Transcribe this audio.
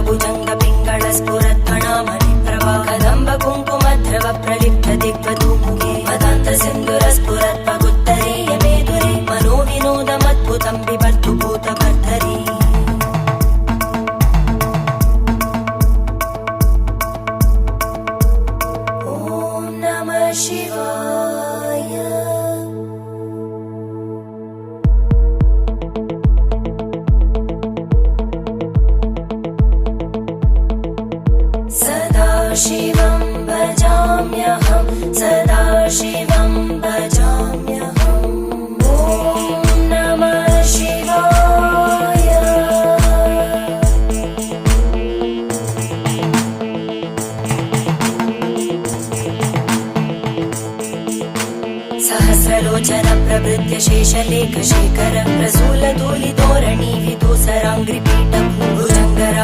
भुजंग पिंगळ स्फुरत्फणामणि प्रभा कदंब कुंकुमद्रव प्रलिप्त दिग्वधूमुखे मदान्त सिन्धुर स्फुरत्पगुत्तरीय मेदुरे मनो विनोदमद्भुतं बिभर्तु भूतभर्धरी ॐ नमः शिवाय। सदाशिवं भजाम्यहं सदाशिवं भजाम्यहम् ॐ नमः शिवाय। सहस्रलोचन प्रभृत्य शेषलेख शेखर प्रसूल धूलिधोरणि विदूसराङ्घ्रिपीठ